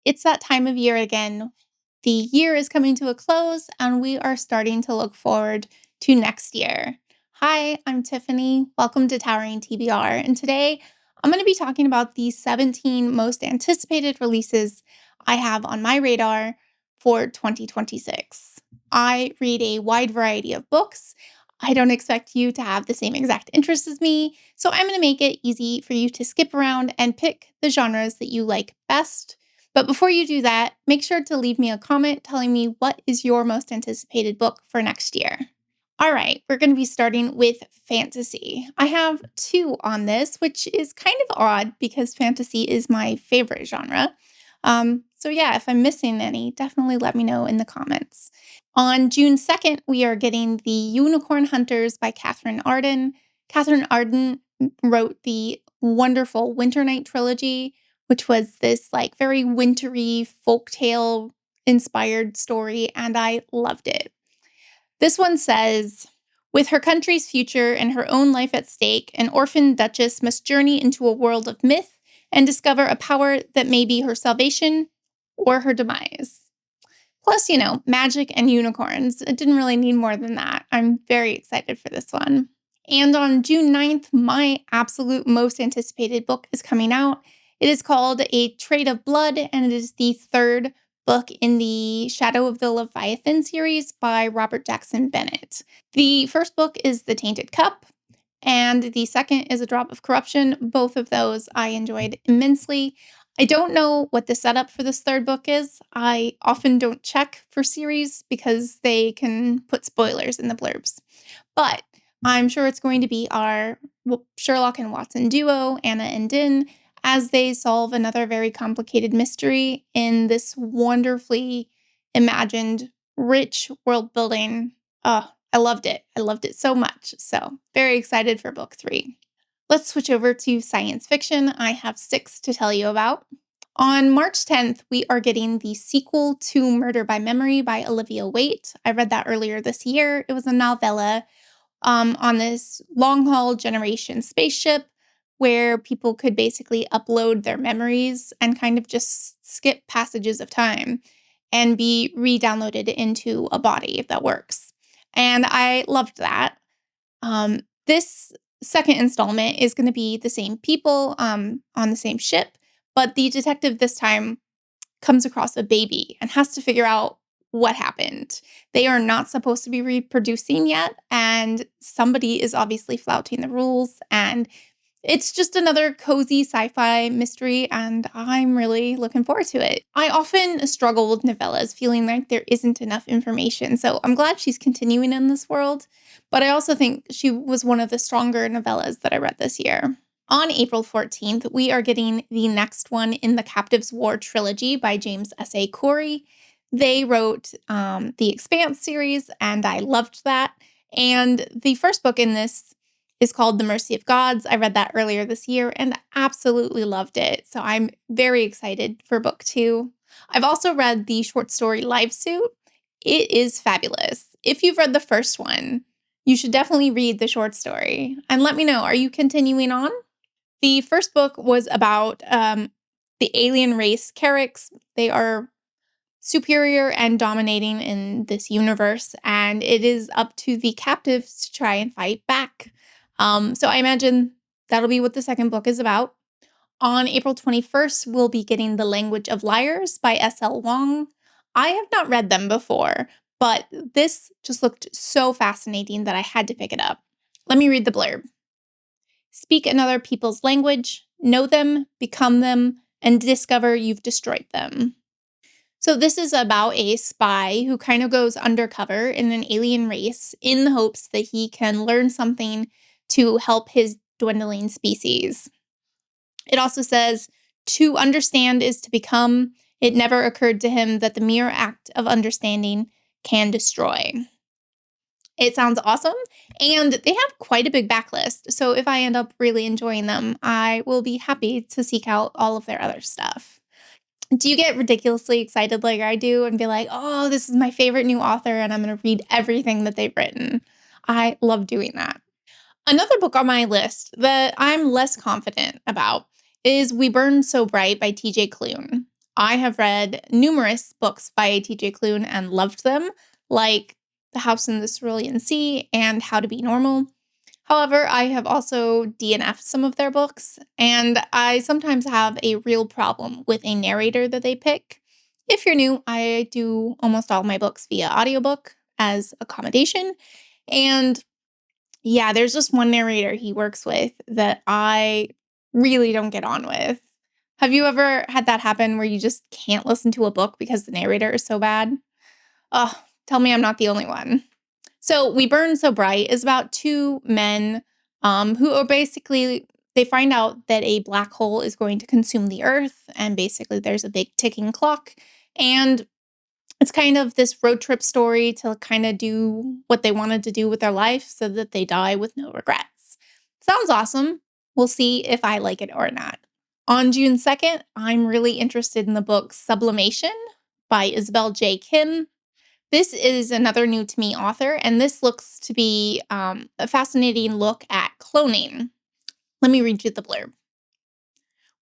It's that time of year again. The year is coming to a close, and we are starting to look forward to next year. Hi, I'm Tiffany. Welcome to Towering TBR. And today I'm going to be talking about the 17 most anticipated releases I have on my radar for 2026. I read a wide variety of books. I don't expect you to have the same exact interests as me, so I'm going to make it easy for you to skip around and pick the genres that you like best. But before you do that, make sure to leave me a comment telling me what is your most anticipated book for next year. All right, we're going to be starting with fantasy. I have two on this, which is kind of odd because fantasy is my favorite genre. So yeah, if I'm missing any, definitely let me know in the comments. On June 2nd, we are getting The Unicorn Hunters by Catherine Arden. Catherine Arden wrote the wonderful Winter Night trilogy, which was this like very wintry folktale inspired story, and I loved it. This one says, with her country's future and her own life at stake, an orphan duchess must journey into a world of myth and discover a power that may be her salvation or her demise. Plus, magic and unicorns. It didn't really need more than that. I'm very excited for this one. And on June 9th, my absolute most anticipated book is coming out. It is called A Trade of Blood, and it is the third book in the Shadow of the Leviathan series by Robert Jackson Bennett. The first book is The Tainted Cup, and the second is A Drop of Corruption. Both of those I enjoyed immensely. I don't know what the setup for this third book is. I often don't check for series because they can put spoilers in the blurbs. But I'm sure it's going to be our Sherlock and Watson duo, Anna and Din, as they solve another very complicated mystery in this wonderfully imagined, rich world building. I loved it. I loved it so much. So, very excited for book 3. Let's switch over to science fiction. I have 6 to tell you about. On March 10th, we are getting the sequel to Murder by Memory by Olivia Waite. I read that earlier this year. It was a novella on this long-haul generation spaceship where people could basically upload their memories and kind of just skip passages of time and be re-downloaded into a body that works. And I loved that. This second installment is going to be the same people on the same ship, but the detective this time comes across a baby and has to figure out what happened. They are not supposed to be reproducing yet, and somebody is obviously flouting the rules, and it's just another cozy sci-fi mystery, and I'm really looking forward to it. I often struggle with novellas, feeling like there isn't enough information, so I'm glad she's continuing in this world, but I also think she was one of the stronger novellas that I read this year. On April 14th, we are getting the next one in the Captives War trilogy by James S.A. Corey. They wrote the Expanse series, and I loved that. And the first book in this is called The Mercy of Gods. I read that earlier this year and absolutely loved it. So I'm very excited for book 2. I've also read the short story Live Suit. It is fabulous. If you've read the first one, you should definitely read the short story. And let me know, are you continuing on? The first book was about the alien race Carricks. They are superior and dominating in this universe, and it is up to the captives to try and fight back. So I imagine that'll be what the second book is about. On April 21st, we'll be getting The Language of Liars by S.L. Wong. I have not read them before, but this just looked so fascinating that I had to pick it up. Let me read the blurb. Speak another people's language, know them, become them, and discover you've destroyed them. So this is about a spy who kind of goes undercover in an alien race in the hopes that he can learn something to help his dwindling species. It also says, to understand is to become. It never occurred to him that the mere act of understanding can destroy. It sounds awesome, and they have quite a big backlist, so if I end up really enjoying them, I will be happy to seek out all of their other stuff. Do you get ridiculously excited like I do and be like, oh, this is my favorite new author and I'm going to read everything that they've written? I love doing that. Another book on my list that I'm less confident about is We Burn So Bright by TJ Klune. I have read numerous books by TJ Klune and loved them, like The House in the Cerulean Sea and How to Be Normal. However, I have also DNF'd some of their books, and I sometimes have a real problem with a narrator that they pick. If you're new, I do almost all my books via audiobook as accommodation, and yeah, there's just one narrator he works with that I really don't get on with. Have you ever had that happen where you just can't listen to a book because the narrator is so bad? Oh, tell me I'm not the only one. So, We Burn So Bright is about two men who are basically, they find out that a black hole is going to consume the earth, and basically there's a big ticking clock. And it's kind of this road trip story to kind of do what they wanted to do with their life so that they die with no regrets. Sounds awesome. We'll see if I like it or not. On June 2nd, I'm really interested in the book Sublimation by Isabel J. Kim. This is another new to me author, and this looks to be a fascinating look at cloning. Let me read you the blurb.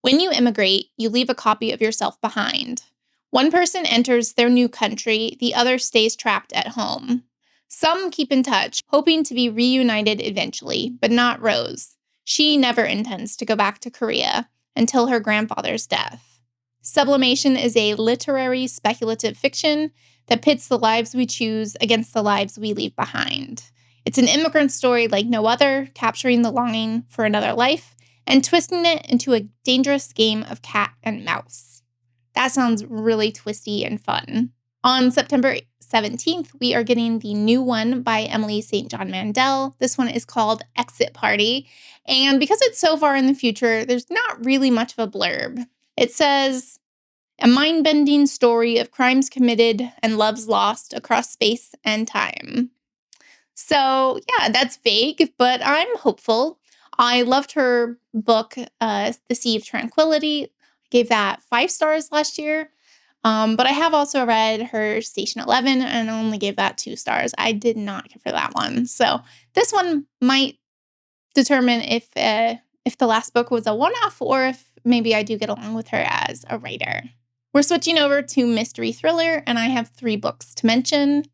When you immigrate, you leave a copy of yourself behind. One person enters their new country, the other stays trapped at home. Some keep in touch, hoping to be reunited eventually, but not Rose. She never intends to go back to Korea until her grandfather's death. Sublimation is a literary speculative fiction that pits the lives we choose against the lives we leave behind. It's an immigrant story like no other, capturing the longing for another life and twisting it into a dangerous game of cat and mouse. That sounds really twisty and fun. On September 17th, we are getting the new one by Emily St. John Mandel. This one is called Exit Party. And because it's so far in the future, there's not really much of a blurb. It says, a mind-bending story of crimes committed and loves lost across space and time. So, yeah, that's vague, but I'm hopeful. I loved her book, The Sea of Tranquility. I gave that 5 stars last year. But I have also read her Station 11 and only gave that 2 stars. I did not care for that one. So this one might determine if the last book was a one-off or if maybe I do get along with her as a writer. We're switching over to mystery thriller, and I have 3 books to mention.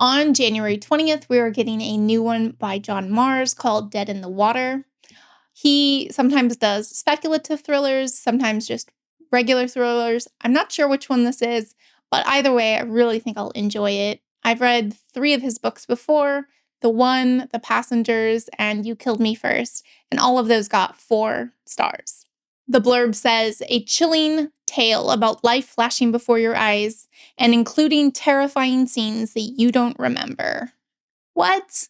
On January 20th, we are getting a new one by John Mars called Dead in the Water. He sometimes does speculative thrillers, sometimes just regular thrillers. I'm not sure which one this is, but either way, I really think I'll enjoy it. I've read 3 of his books before, The One, The Passengers, and You Killed Me First, and all of those got 4 stars. The blurb says, a chilling tale about life flashing before your eyes and including terrifying scenes that you don't remember. What?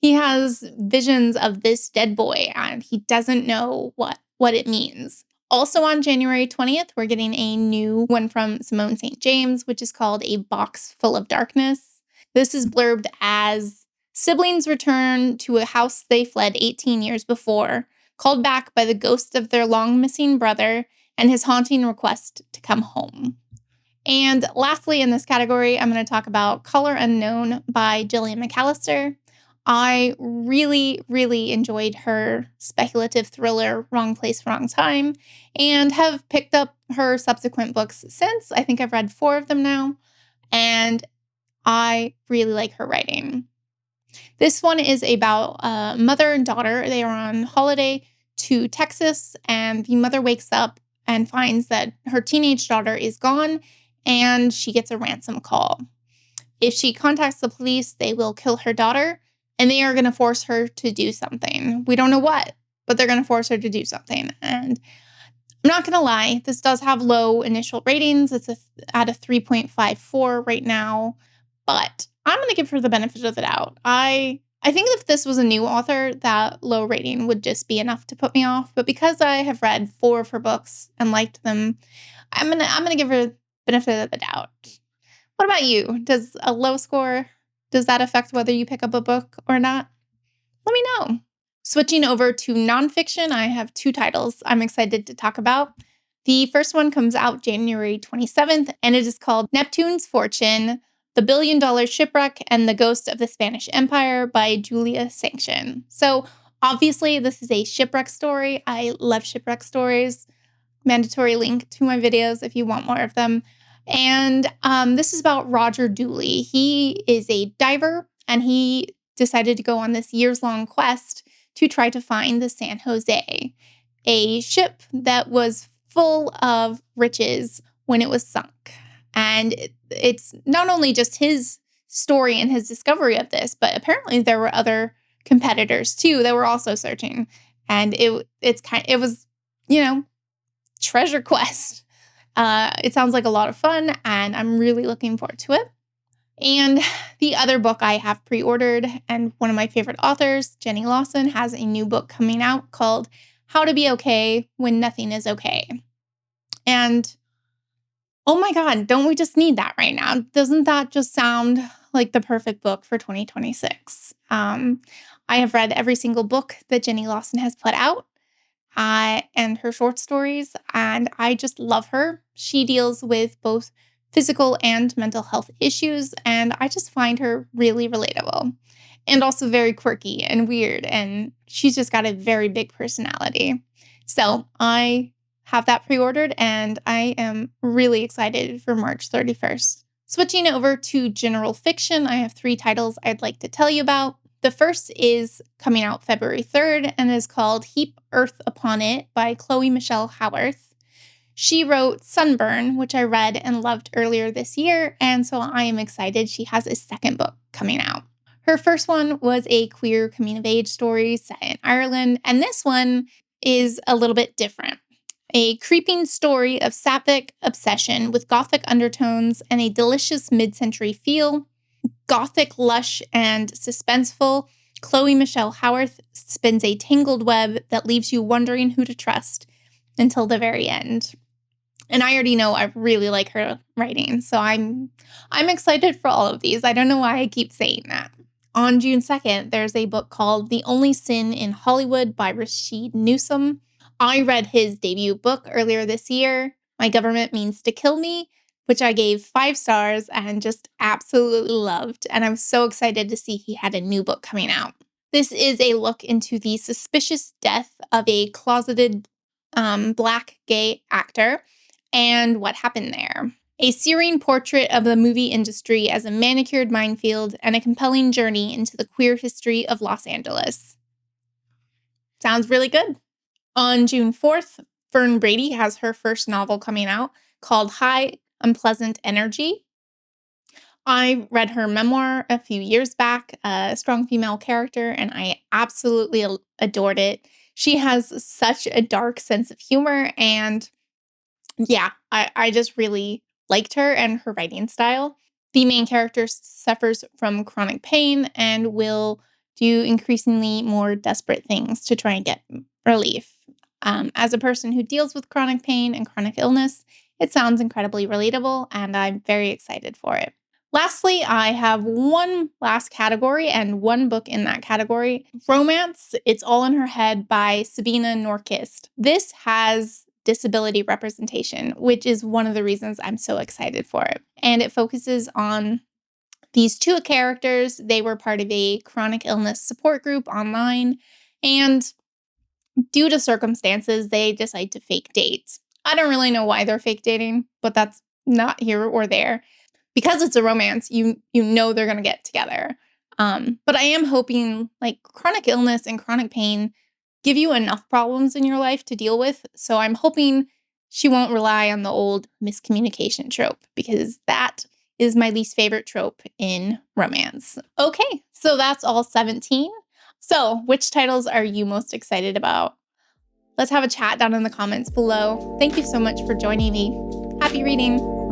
He has visions of this dead boy and he doesn't know what it means. Also on January 20th, we're getting a new one from Simone St. James, which is called A Box Full of Darkness. This is blurbed as siblings return to a house they fled 18 years before, called back by the ghost of their long-missing brother and his haunting request to come home. And lastly, in this category, I'm going to talk about Color Unknown by Gillian McAllister. I really, really enjoyed her speculative thriller, Wrong Place, Wrong Time, and have picked up her subsequent books since. I think I've read 4 of them now, and I really like her writing. This one is about a mother and daughter. They are on holiday to Texas, and the mother wakes up and finds that her teenage daughter is gone, and she gets a ransom call. If she contacts the police, they will kill her daughter, and they are going to force her to do something. We don't know what, but they're going to force her to do something. And I'm not going to lie, this does have low initial ratings. It's at a 3.54 right now, but I'm going to give her the benefit of the doubt. I think if this was a new author, that low rating would just be enough to put me off. But because I have read 4 of her books and liked them, I'm gonna give her the benefit of the doubt. What about you? Does a low score, does that affect whether you pick up a book or not? Let me know. Switching over to nonfiction, I have 2 titles I'm excited to talk about. The first one comes out January 27th, and it is called Neptune's Fortune, The $1 Billion Shipwreck and the Ghost of the Spanish Empire by Julia Sanction. So obviously this is a shipwreck story. I love shipwreck stories. mandatory link to my videos if you want more of them. And this is about Roger Dooley. He is a diver, and he decided to go on this years-long quest to try to find the San Jose, a ship that was full of riches when it was sunk. And it's not only just his story and his discovery of this, but apparently there were other competitors too that were also searching. And it was, treasure quest. It sounds like a lot of fun, and I'm really looking forward to it. And the other book I have pre-ordered, and one of my favorite authors, Jenny Lawson, has a new book coming out called How to Be Okay When Nothing Is Okay. And oh my God, don't we just need that right now? Doesn't that just sound like the perfect book for 2026? I have read every single book that Jenny Lawson has put out, and her short stories, and I just love her. She deals with both physical and mental health issues, and I just find her really relatable and also very quirky and weird, and she's just got a very big personality. So I have that pre-ordered, and I am really excited for March 31st. Switching over to general fiction, I have 3 titles I'd like to tell you about. The first is coming out February 3rd and is called Heap Earth Upon It by Chloe Michelle Howarth. She wrote Sunburn, which I read and loved earlier this year, and so I am excited she has a second book coming out. Her first one was a queer coming-of-age story set in Ireland, and this one is a little bit different. A creeping story of sapphic obsession with gothic undertones and a delicious mid-century feel. Gothic, lush, and suspenseful, Chloe Michelle Howarth spins a tangled web that leaves you wondering who to trust until the very end. And I already know I really like her writing, so I'm excited for all of these. I don't know why I keep saying that. On June 2nd, there's a book called The Only Sin in Hollywood by Rashid Newsom. I read his debut book earlier this year, My Government Means to Kill Me, which I gave 5 stars and just absolutely loved. And I'm so excited to see he had a new book coming out. This is a look into the suspicious death of a closeted Black gay actor and what happened there. A searing portrait of the movie industry as a manicured minefield and a compelling journey into the queer history of Los Angeles. Sounds really good. On June 4th, Fern Brady has her first novel coming out called High Unpleasant Energy. I read her memoir a few years back, a strong female character, and I absolutely adored it. She has such a dark sense of humor, and yeah, I just really liked her and her writing style. The main character suffers from chronic pain and will do increasingly more desperate things to try and get relief. As a person who deals with chronic pain and chronic illness, it sounds incredibly relatable, and I'm very excited for it. Lastly, I have one last category and one book in that category. Romance, It's All in Her Head by Sabina Norquist. This has disability representation, which is one of the reasons I'm so excited for it. And it focuses on these 2 characters. They were part of a chronic illness support group online, and due to circumstances, they decide to fake date. I don't really know why they're fake dating, but that's not here or there. Because it's a romance, you know they're going to get together. But I am hoping, like, chronic illness and chronic pain give you enough problems in your life to deal with. So I'm hoping she won't rely on the old miscommunication trope, because that is my least favorite trope in romance. Okay, so that's all 17. So which titles are you most excited about? Let's have a chat down in the comments below. Thank you so much for joining me. Happy reading.